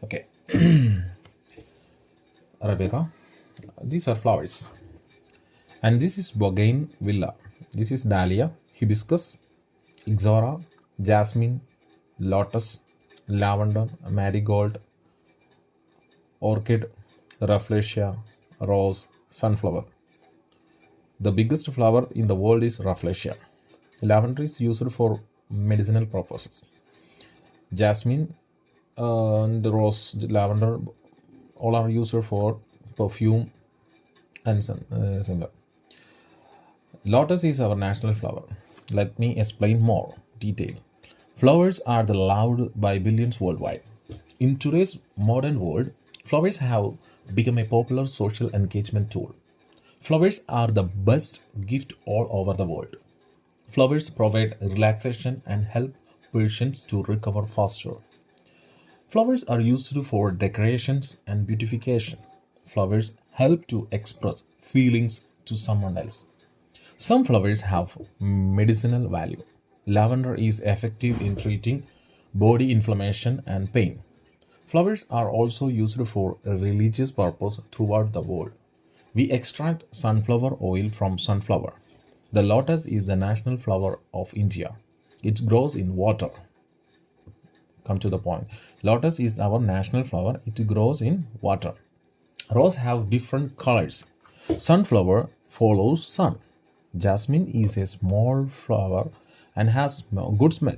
Okay, Rebecca, these are flowers. And this is Bougainvillea. This is Dahlia, Hibiscus, Ixora, Jasmine, Lotus, Lavender, Marigold, Orchid, Rafflesia, Rose, Sunflower. The biggest flower in the world is Rafflesia. Lavender is used for medicinal purposes. Jasmine and rose, lavender, all are used for perfume and similar. Lotus is our national flower. Let me explain more detail. Flowers are loved by billions worldwide. In today's modern world, flowers have become a popular social engagement tool. Flowers are the best gift all over the world. Flowers provide relaxation and help patients to recover faster. Flowers are used for decorations and beautification. Flowers help to express feelings to someone else. Some flowers have medicinal value. Lavender is effective in treating body inflammation and pain. Flowers are also used for religious purpose throughout the world. We extract sunflower oil from sunflower. The lotus is the national flower of India. It grows in water. Come to the point. Lotus is our national flower. It grows in water. Rose have different colors. Sunflower follows sun. Jasmine is a small flower and has good smell.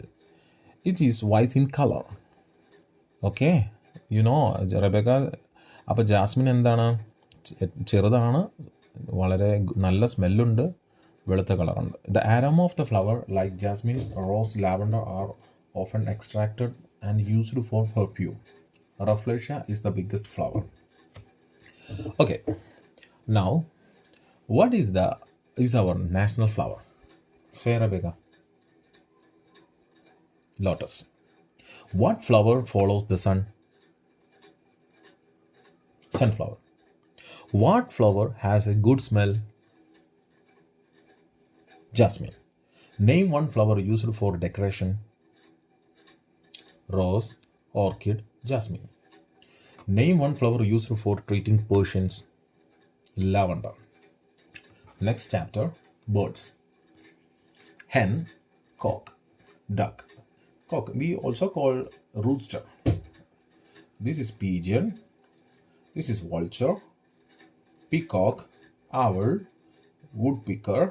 It is white in color. Okay Rebecca, അപ്പോൾ jasmine എന്താണ്? ചെറുതാണ്, വളരെ നല്ല സ്മെല്ലുണ്ട്, വെളുത്ത കളറുണ്ട്. The aroma of the flower like jasmine, rose, lavender are often extracted and used for perfume. Rafflesia is the biggest flower. Okay, now what is our national flower? Say, Rebecca. Lotus. What flower follows the sun? Sunflower. What flower has a good smell? Jasmine. Name one flower used for decoration. Rose, orchid, jasmine. Name one flower used for treating patients. Lavender. Next chapter, birds. Hen, cock, duck. Cock we also call rooster. This is pigeon. This is vulture, peacock, owl, woodpecker,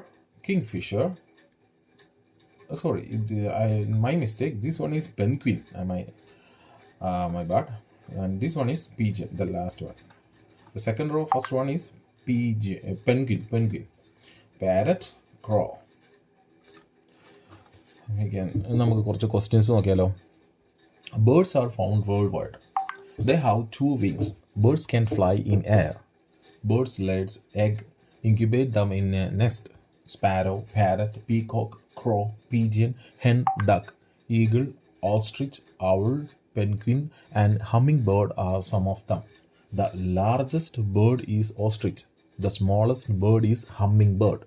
kingfisher. Sorry, my mistake. This one is penguin. My bad. And this one is pigeon, the last one. The second row, first one is penguin. Parrot, crow. Again, നമുക്ക് കുറച്ച് questions നോക്കിയാലോ. Birds are found worldwide. They have two wings. Birds can fly in air. Birds lay egg, incubate them in a nest. Sparrow, parrot, peacock, crow, pigeon, hen, duck, eagle, ostrich, owl, penguin, and hummingbird are some of them. The largest bird is ostrich. The smallest bird is hummingbird.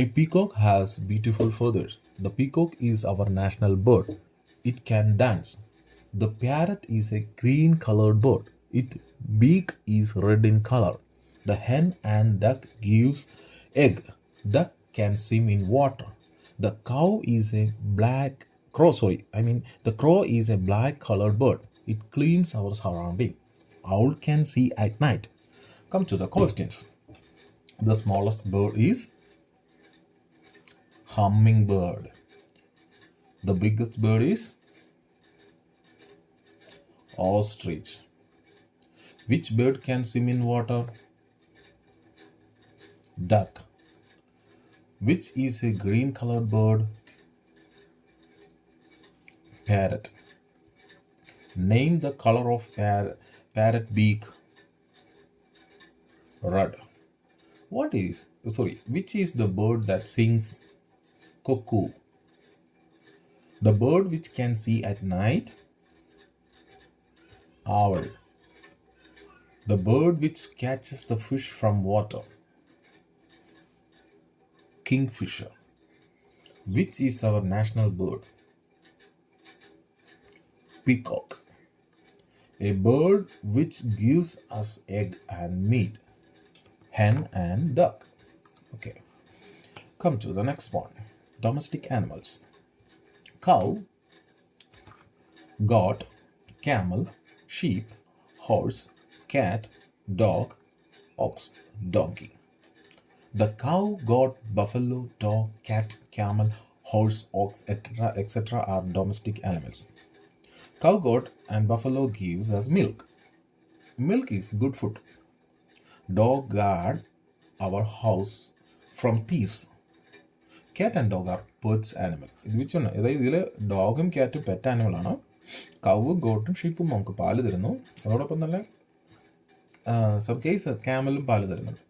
A peacock has beautiful feathers. The peacock is our national bird. It can dance. The parrot is a green colored bird. Its beak is red in color. The hen and duck gives egg. Duck can swim in water. The crow is a black colored bird. It cleans our surrounding. Owl can see at night. Come to the questions. The smallest bird is hummingbird. The biggest bird is ostrich. Which bird can swim in water? Duck. Which is a green colored bird? Parrot. Name the color of parrot beak. Red. Which is the bird that sings cuckoo? The bird which can see at night? Owl. The bird which catches the fish from water? Kingfisher. Which is our national bird? Peacock. A bird which gives us egg and meat. Hen and duck. Okay. Come to the next one. Domestic animals. Cow, goat, camel, sheep, horse, cat, dog, ox, donkey. The cow, goat, buffalo, dog, cat, camel, horse, ox, etc. are domestic animals. Cow, goat, and buffalo gives us milk. Milk is good food. Dog guard our house from thieves. Cat and dog are pets animal. Which one? അതായത് ഇതിൽ ഡോഗും ക്യാറ്റും pet ആനിമലാണ്. കവും ഗോട്ടും ഷീപ്പും നമുക്ക് പാല് തരുന്നു. അതോടൊപ്പം തന്നെ some case ക്യാമലും പാല് തരുന്നുണ്ട്.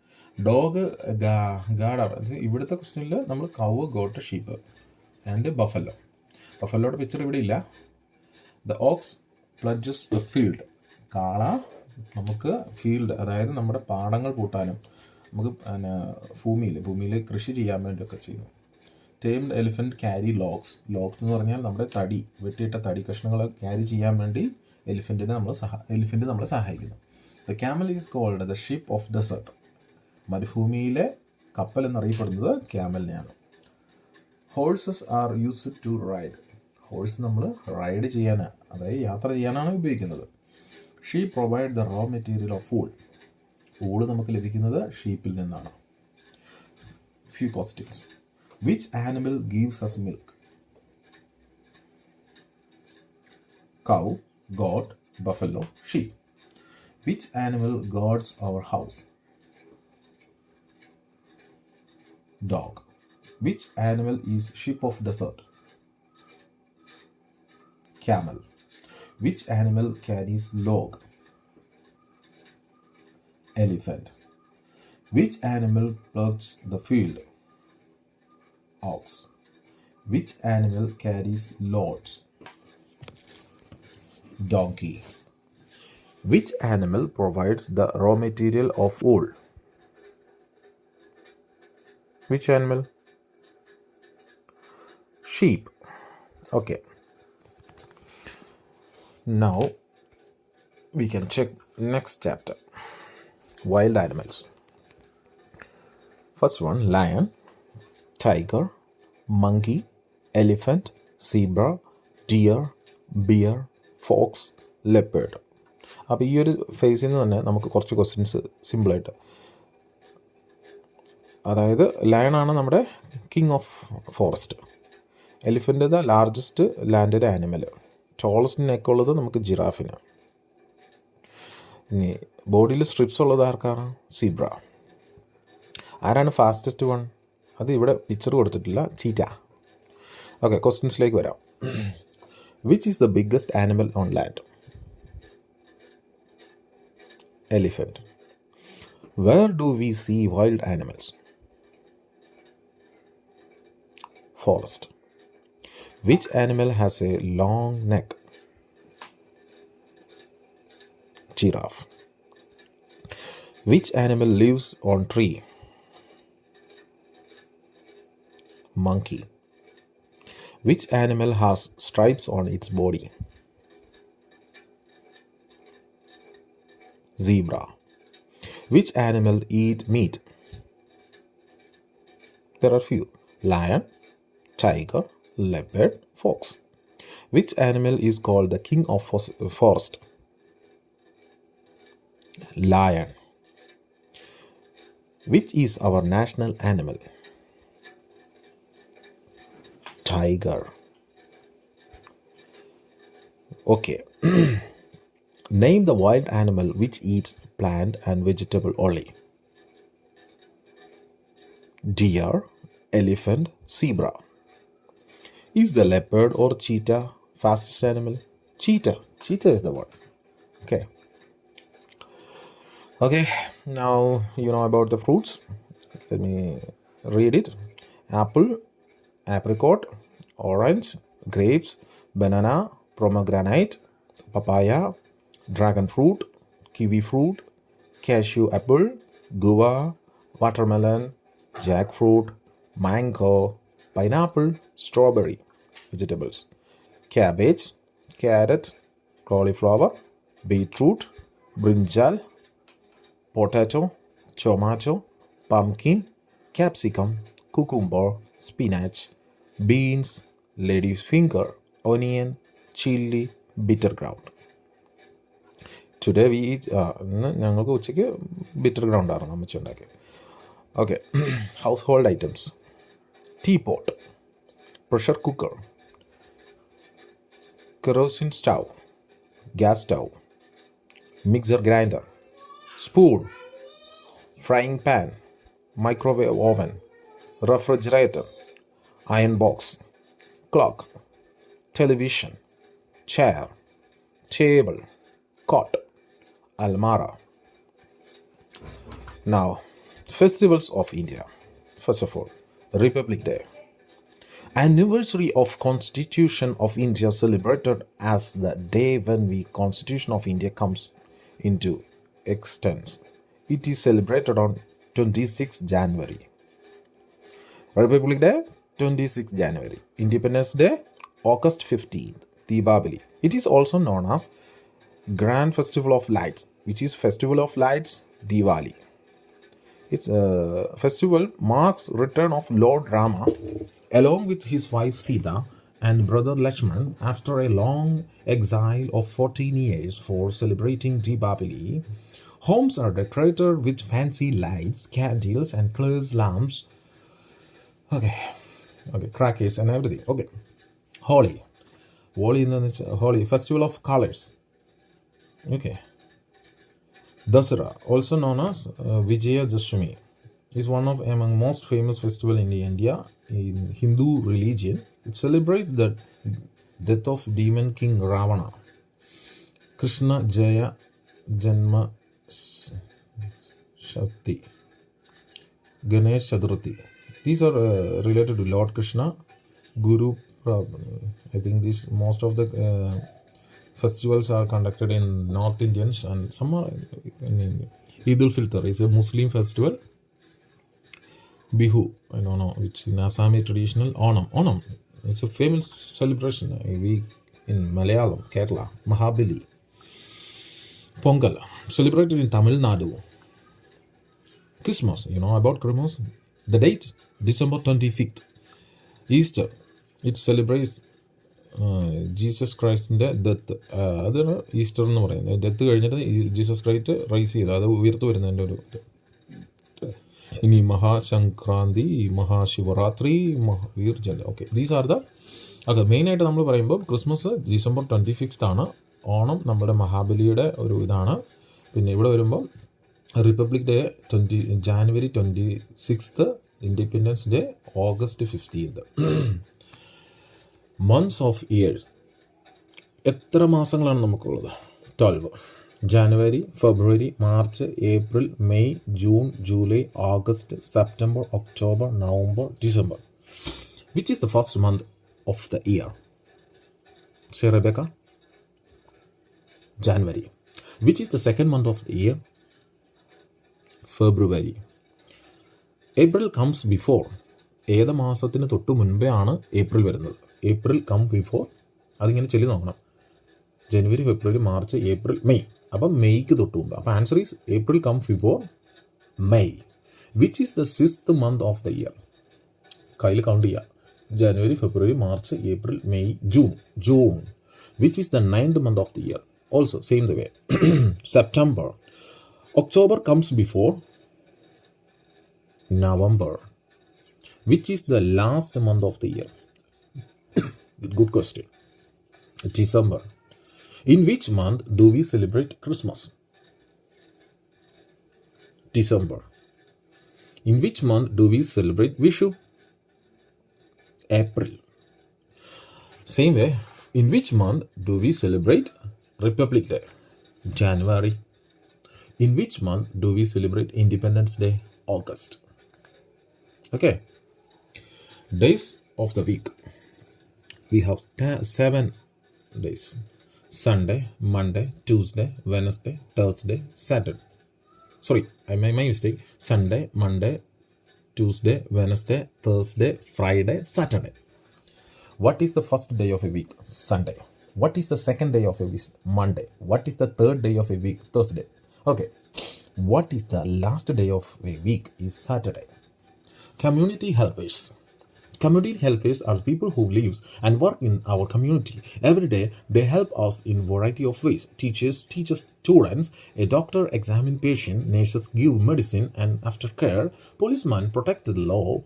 Dog guard ഇവിടുത്തെ ക്വസ്റ്റ്യനിൽ നമ്മൾ cow goat sheep and buffalo. ബഫല്ലോയുടെ പിക്ചർ ഇവിടെ ഇല്ല. The ox ploughs the field. കാള നമുക്ക് ഫീൽഡ്, അതായത് നമ്മുടെ പാടങ്ങൾ കൂട്ടാനും നമുക്ക് ഭൂമിയിൽ കൃഷി ചെയ്യാൻ വേണ്ടിയൊക്കെ ചെയ്യുന്നു. Termed elephant carry logs. Logs എന്ന് പറഞ്ഞാൽ നമ്മുടെ തടി, വെട്ടിയിട്ട തടി കഷ്ണങ്ങൾ ക്യാരി ചെയ്യാൻ വേണ്ടി എലിഫൻറ്റ് നമ്മളെ സഹായിക്കുന്നു. The camel is called the ship of desert. മരുഭൂമിയിലെ കപ്പൽ എന്നറിയപ്പെടുന്നത് ക്യാമലിനെയാണ്. Horses are used to ride. Horse നമ്മൾ റൈഡ് ചെയ്യാനാണ്, അതായത് യാത്ര ചെയ്യാനാണ് ഉപയോഗിക്കുന്നത്. Sheep provide the raw material of wool. Wool നമുക്ക് ലഭിക്കുന്നത് ഷീപ്പിൽ നിന്നാണ്. Few questions. Which animal gives us milk? Cow, goat, buffalo, sheep. Which animal guards our house? Dog. Which animal is ship of desert? Camel. Which animal carries log? Elephant. Which animal plows the field? Ox. Which animal carries loads? Donkey. Which animal provides the raw material of wool? Which animal? Sheep. Okay. Now we can check next chapter. Wild animals. First one, lion, tiger, monkey, elephant, zebra, deer, bear, fox, leopard. അപ്പോൾ ഈ ഒരു ഫേസിൽ നിന്ന് തന്നെ നമുക്ക് കുറച്ച് questions സിമ്പിളായിട്ട്, അതായത് ലയണാണ് നമ്മുടെ king of forest. Elephant the largest landed animal. Tallest neck ഉള്ളത് നമുക്ക് ജിറാഫിന്. ഇനി ബോഡിയിൽ സ്ട്രിപ്സ് ഉള്ളത് ആർക്കാണ്? സീബ്ര. ആരാണ് ഫാസ്റ്റസ്റ്റ് വൺ? അത് ഇവിടെ പിക്ചർ കൊടുത്തിട്ടില്ല. ചീറ്റ. ഓക്കെ, ക്വസ്റ്റ്യൻസിലേക്ക് വരാം. Which is the biggest animal on land? Elephant. Where do we see wild animals? Forest. Which animal has a long neck? Giraffe. Which animal lives on tree? Monkey. Which animal has stripes on its body? Zebra. Which animal eat meat? There are few. Lion, tiger, leopard, fox. Which animal is called the king of forest? Lion. Which is our national animal? Tiger. Okay. Name the wild animal which eats plant and vegetable only. Deer, elephant, zebra. Is the leopard or cheetah fastest animal? Cheetah. Cheetah is the one. Okay. Okay, now you know about the fruits. Let me read it. Apple, apricot, orange, grapes, banana, pomegranate, papaya, dragon fruit, kiwi fruit, cashew apple, guava, watermelon, jackfruit, mango, pineapple, strawberry. Vegetables: cabbage, carrot, cauliflower, beetroot, brinjal, potato, tomato, pumpkin, capsicum, cucumber, spinach, beans, lady's finger, onion, chili, bitter gourd. Today we eat ഞങ്ങൾക്ക് ഉച്ചയ്ക്ക് bitter ground ആണ് അമ്മച്ചി ഉണ്ടാക്കിയത്. Okay, household items: teapot, pressure cooker, kerosene stove, gas stove, mixer grinder, spoon, frying pan, microwave oven, refrigerator, iron box, clock, television, chair, table, cot, almara. Now, festivals of India. First of all, Republic Day. Anniversary of Constitution of India, celebrated as the day when the Constitution of India comes into existence. It is celebrated on 26 January. Republic Day, 26 January. Independence Day, August 15th, Deepavali. It is also known as Grand Festival of Lights, which is Festival of Lights, Diwali. Its festival marks return of Lord Rama along with his wife Sita and brother Lakshman after a long exile of 14 years. For celebrating Deepavali, homes are decorated with fancy lights, candles and colours lamps. Okay, crackers and everything. Okay, Holi, Holi, festival of colors. Okay, Dasara, also known as Vijaya Dashami, is one of among most famous festival in India. In Hindu religion, it celebrates the death of demon king Ravana. Krishna Jaya Janma Shakti, Ganesh Chaturthi. These are related to Lord Krishna, Guru. I think most of the festivals are conducted in North Indians and some are in India. Eid al-Fitr is a Muslim festival. Bihu, I don't know, which in Assami traditional. Onam, it's a famous celebration. We in Malayalam, Kerala, Mahabali. Pongal, celebrated in Tamil Nadu. Christmas, you know about Christmas? The date, December 25th. Easter, it celebrates Jesus ക്രൈസ്റ്റിൻ്റെ death. അതാണ് Easter എന്ന് പറയുന്നത്. Death കഴിഞ്ഞിട്ട് Jesus Christ rice ചെയ്ത് അത് ഉയർത്ത് വരുന്നതിൻ്റെ ഒരു ഇത്. ഇനി മഹാസംക്രാന്തി, മഹാശിവരാത്രി, മഹാവീർജല. ഓക്കെ, ദീസ് ആർ ദ മെയിനായിട്ട് നമ്മൾ പറയുമ്പോൾ ക്രിസ്മസ് ഡിസംബർ 25th ആണ്. ഓണം നമ്മുടെ മഹാബലിയുടെ ഒരു ഇതാണ്. പിന്നെ ഇവിടെ വരുമ്പം Republic Day January 26th, Independence Day August 15th. Months of years, എത്ര മാസങ്ങളാണ് നമുക്കുള്ളത്? 12. January, February, March, April, May, June, July, August, September, October, November, December. Which is the first month of the year? Say Rebecca. January. Which is the second month of the year? February. April comes before. ഏത് മാസത്തിന് തൊട്ട് മുൻപേ ആണ് April വരുന്നത്? April come before. അതിങ്ങനെ ചൊല്ലി നോക്കണം. January, February, March, April, May. അപ്പം മെയ്ക്ക് തൊട്ട് മുമ്പ്. അപ്പം answer is April come before May. Which is the 6th month of the year? കയ്യിൽ കൗണ്ട് ചെയ്യുക. January, February, March, April, May, June. Which is the 9th month of the year? Also same the way. September. October comes before November. Which is the last month of the year? Good question. December. In which month do we celebrate Christmas? December. In which month do we celebrate Vishu? April. Same way, in which month do we celebrate Republic Day? January. In which month do we celebrate Independence Day? August. Okay. Days of the week. We have 7 days. Sunday, Monday, Tuesday, Wednesday, Thursday, Saturday. Sorry, I made my mistake. Sunday, Monday, Tuesday, Wednesday, Thursday, Friday, Saturday. What is the first day of a week? Sunday. What is the second day of a week? Monday. What is the third day of a week? Thursday. Okay. What is the last day of a week? Is Saturday. Community helpers. Community helpers are people who live and work in our community. Every day, they help us in variety of ways. Teachers teach students, a doctor examine patient, nurses give medicine and aftercare, policeman protect the law,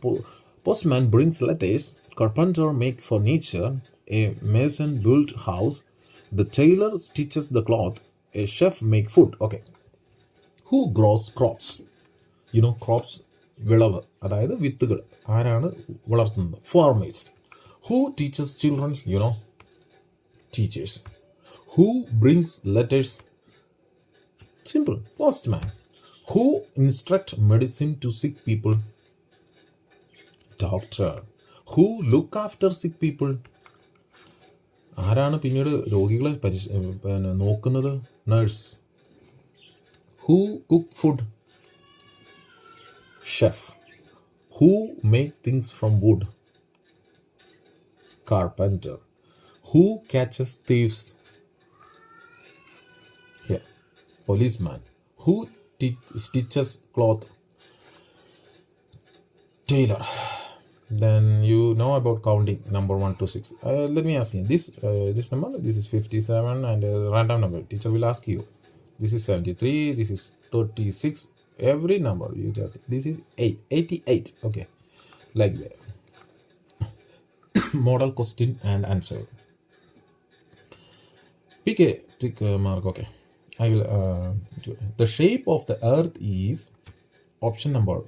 postman brings letters, carpenter make furniture, a mason build house, the tailor stitches the cloth, a chef make food. Okay. Who grows crops? Crops വിളവ് അതായത് വിത്തുകൾ ആരാണ് വളർത്തുന്നത്? Farmers. Who teaches children? Teachers. Who brings letters? Simple. Postman. Who instruct medicine to sick people? Doctor. Who look after sick people? ആരാണ് പിന്നീട് രോഗികളെ നോക്കുന്നത്? Nurse. Who cook food? Chef. Who make things from wood? Carpenter. Who catches thieves? Here. Policeman. Who stitches cloth? Tailor. Then you know about counting number 1 to 6. Let me ask you this number. This is 57 and a random number. Teacher will ask you. This is 73. This is 36. Every number you just. This is 88. Okay, like that. Model question and answer. PK tick mark. Okay, I will. The shape of the Earth is option number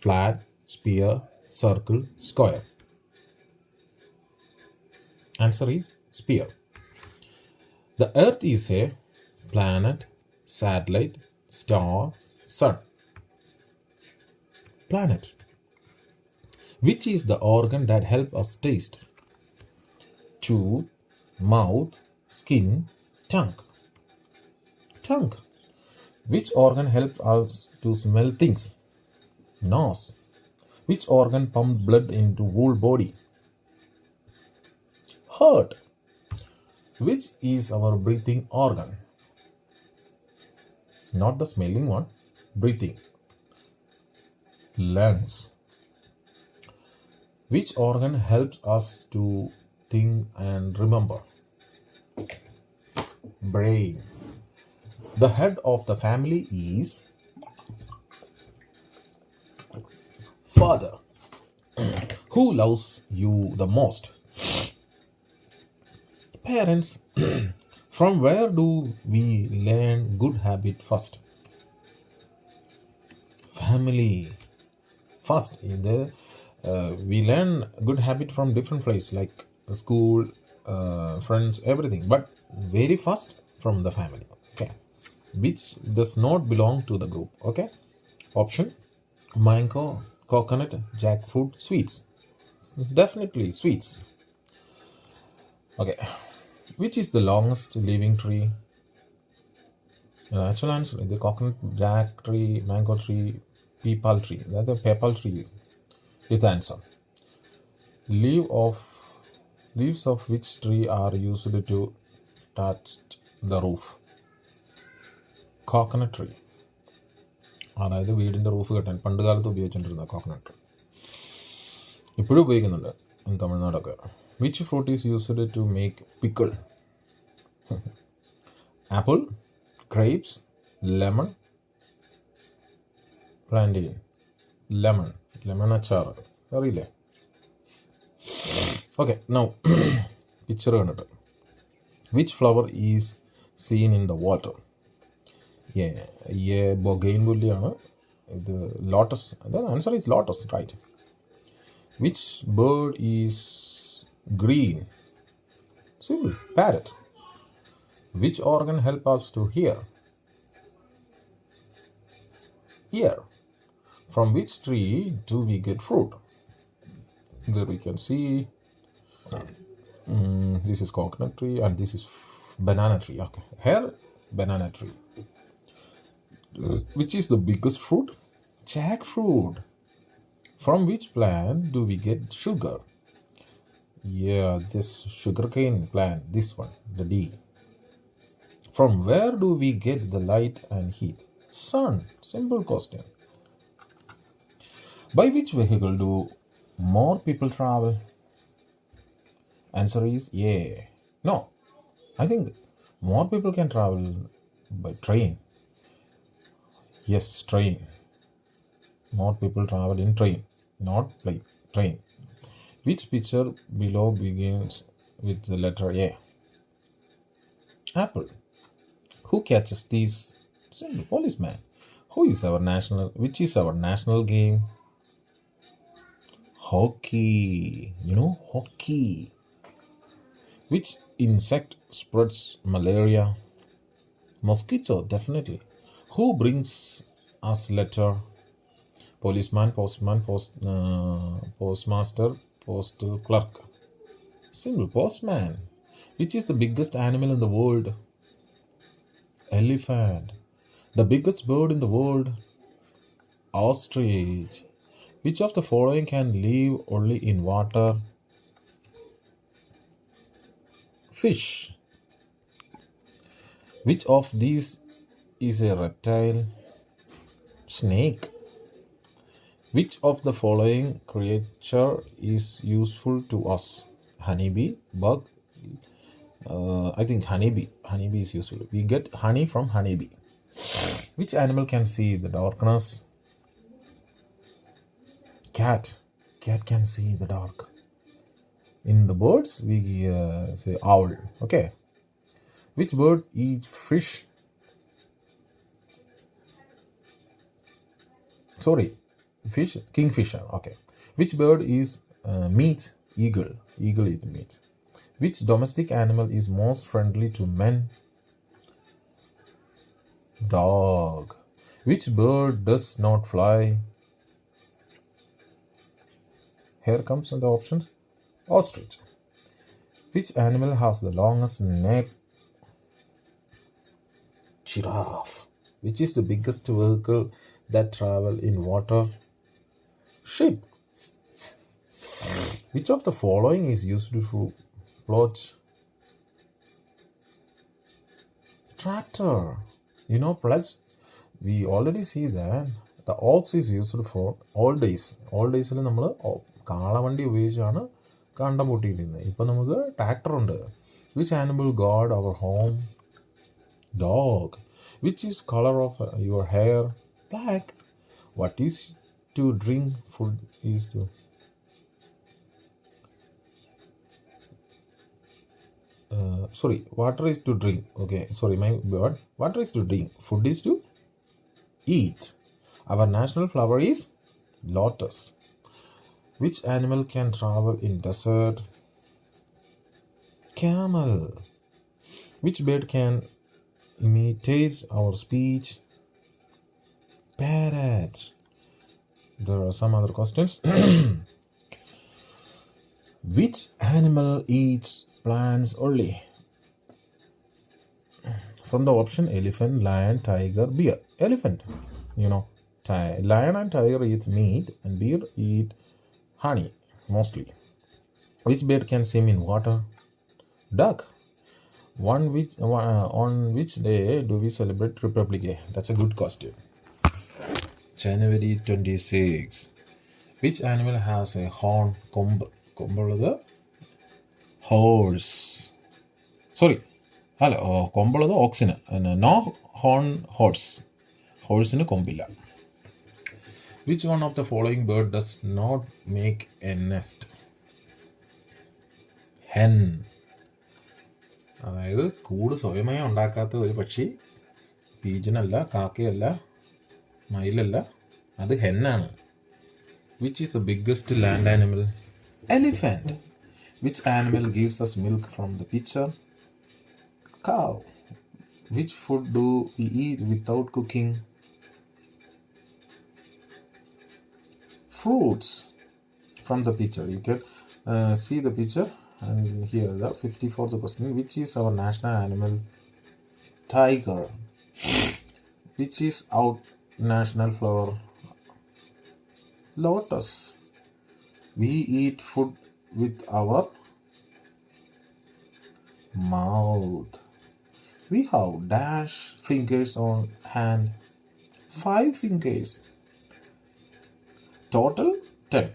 flat, sphere, circle, square. Answer is sphere. The Earth is a planet, satellite, star, sun. Planet. Which is the organ that helps us taste? Tooth, mouth, skin, tongue. Tongue. Which organ helps us to smell things? Nose. Which organ pumps blood into whole body? Heart. Which is our breathing organ? Not the smelling one. Breathing. Lungs. Which organ helps us to think and remember? Brain. The head of the family is father. Who loves you the most? Parents. From where do we learn good habit first? Family. First, we learn good habit from different places like school, friends, everything. But very first from the family. Okay, which does not belong to the group. Okay, option: mango, coconut, jackfruit, sweets. Definitely sweets. Okay. Which is the longest living tree? The actual answer is the coconut, jack tree, mango tree, peepal tree. That's the peepal tree is the answer. Leaves of which tree are used to touch the roof? Coconut tree. അതായത് വീടിൻ്റെ roof കെട്ടാൻ പണ്ട് കാലത്ത് ഉപയോഗിച്ചുകൊണ്ടിരുന്ന coconut tree. ഇപ്പോഴും ഉപയോഗിക്കുന്നുണ്ട് തമിഴ്നാടൊക്കെ. Which fruit is used to make pickle? Apple, grapes, lemon, plantain. Lemon achar. Really? Okay, now picture കണ്ടിട്ട്. Which flower is seen in the water? Bougainvillea ആണ്. ഇത് lotus. The answer is lotus, right? Which bird is green? Simple. Parrot. Which organ help us to hear? Ear. From which tree do we get fruit? There we can see this is coconut tree and this is banana tree. Okay, here banana tree. Which is the biggest fruit? Jackfruit. From which plant do we get sugar? Yeah, this sugarcane plant, this one, the D. From where do we get the light and heat? Sun. Simple question. By which vehicle do more people travel? Answer is yeah. No, I think more people can travel by train. Yes, train. More people travel in train, not plane. Train. Which picture below begins with the letter A? Apple. Who catches thieves? Simple. Policeman. Which is our national game? Hockey. Hockey. Which insect spreads malaria? Mosquito, definitely. Who brings us letter? Policeman, postman, postmaster, postal clerk. Simple. Postman. Which is the biggest animal in the world? Elephant. The biggest bird in the world? Ostrich. Which of the following can live only in water? Fish. Which of these is a reptile? Snake. Which of the following creature is useful to us? Honeybee, bug. I think honeybee. Honeybee is useful. We get honey from honeybee. Which animal can see the darkness? Cat. Cat can see the dark. In the birds, we say owl. Okay. Which bird eats fish? Sorry, fish. Kingfisher. Okay. Which bird is meat? Eagle. Eagle eats meat. Which domestic animal is most friendly to men? Dog. Which bird does not fly? Here comes the options. Ostrich. Which animal has the longest neck? Giraffe. Which is the biggest vehicle that travel in water? Ship. Which of the following is used to plot? Tractor. Pledge. We already see that the ox is used for all days. All days നമ്മൾ കാളവണ്ടി ഉപയോഗിച്ചാണ് കണ്ടം പൊട്ടിയിട്ടിരുന്നത്. ഇപ്പം നമുക്ക് tractor ഉണ്ട്. Which animal guard our home? Dog. Which is color of your hair? Black. What is to drink? Food is to water is to drink. Okay, sorry, my word. Water is to drink. Food is to eat. Our national flower is lotus. Which animal can travel in desert? Camel. Which bird can imitate our speech? Parrot. There are some other questions. Which animal eats plants only? From the option elephant, lion, tiger, bear. Elephant. Lion and tiger eat meat and bear eat honey mostly. Which bird can swim in water? Duck. On which day do we celebrate Republic Day? That's a good question. January 26. Which animal has a horn? The horse. Sorry. Hello. The oxen. No horn horse. Horse in a kombilla. Which one of the following bird does not make a nest? Hen. അതായത് കൂട് സ്വയമായി ഉണ്ടാക്കാത്ത ഒരു പക്ഷി പീജനല്ല, കാക്കയല്ല, മയിലല്ല, അത് ഹെന്നാണ്. Which is the biggest land animal? Elephant. Which animal gives us milk from the pitcher? Cow. Which food do we eat without cooking? Fruits from the picture. You can see the picture, and here the 54th question. Which is our national animal? Tiger. Which is our national flower? Lotus. We eat food with our Mouth. We have dash fingers on hand. 5 fingers. Total 10.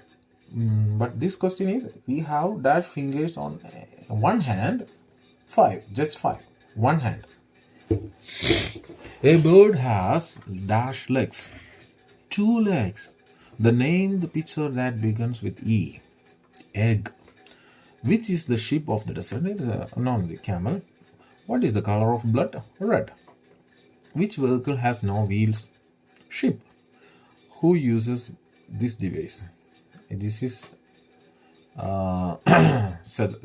But this question is, we have dash fingers on one hand. 5. Just 5. One hand. A bird has dash legs. 2 legs. The name the picture that begins with E. Egg. Which is the sheep of the desert? It is not the camel. What is the color of blood? Red. Which vehicle has no wheels? Ship. Who uses this device? This is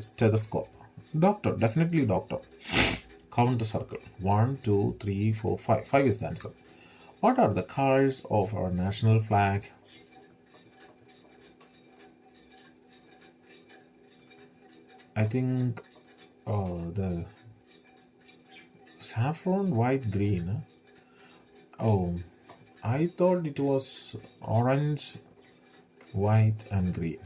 stethoscope. Doctor. Definitely doctor. Count the circle. 1, 2, 3, 4, 5. 5 is the answer. What are the colors of our national flag? I think the saffron, white, green. Oh, I thought it was orange, white, and green.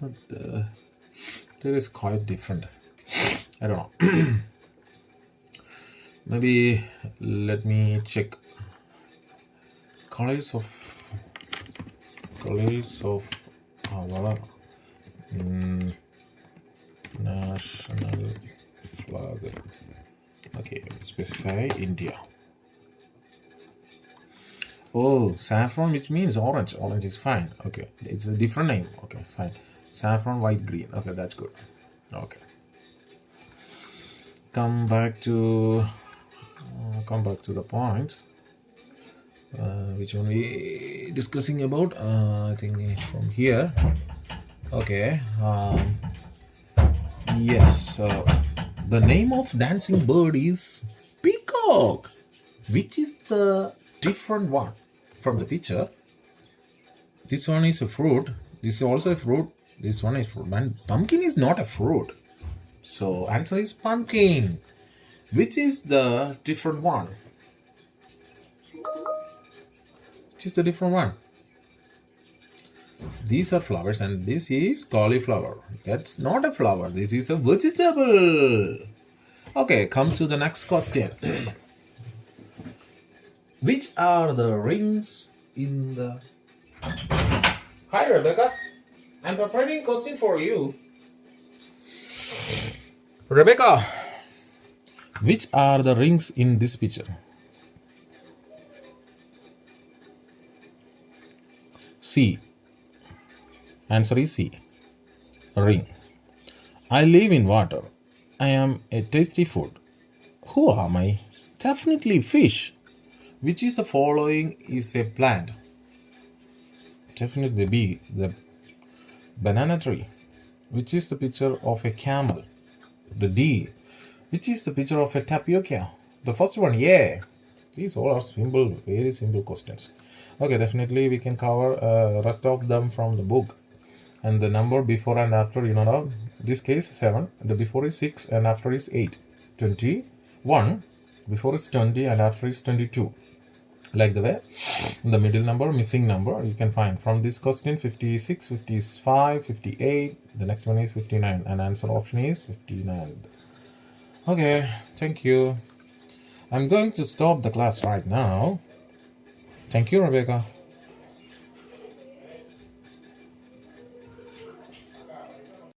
But there is quite different. I don't know. Maybe let me check colors of our national flag. Okay, specify India. Oh, saffron, which means orange. Orange is fine. Okay, it's a different name. Okay, fine. Saffron, white, green. Okay, that's good. Okay. Come back to the point. Which one we discussing about? I think from here. Okay. Yes. The name of dancing bird is peacock. Which is the different one from the picture? This one is a fruit. This is also a fruit. This one is fruit. And pumpkin is not a fruit. So answer is pumpkin. Which is the different one? Which is the different one? These are flowers and this is cauliflower. That's not a flower. This is a vegetable. Okay, come to the next question. Which are the rings in the... Hi Rebecca. I'm preparing a question for you. Rebecca, which are the rings in this picture? C. Answer is C. Ring. I live in water. I am a tasty food. Who am I? Definitely fish. Which is the following is a plant? Definitely B. The banana tree. Which is the picture of a camel? The D. Which is the picture of a tapioca? The first one, yeah. These all are simple, very simple questions. Okay, definitely we can cover rest of them from the book. And the number before and after, you know, this case 7, the before is 6 and after is 8. 21, before is 20 and after is 22. Like the way, the middle number, missing number, you can find from this question 56, 55, 58. The next one is 59 and answer option is 59. Okay, thank you. I'm going to stop the class right now. Thank you, Rebecca.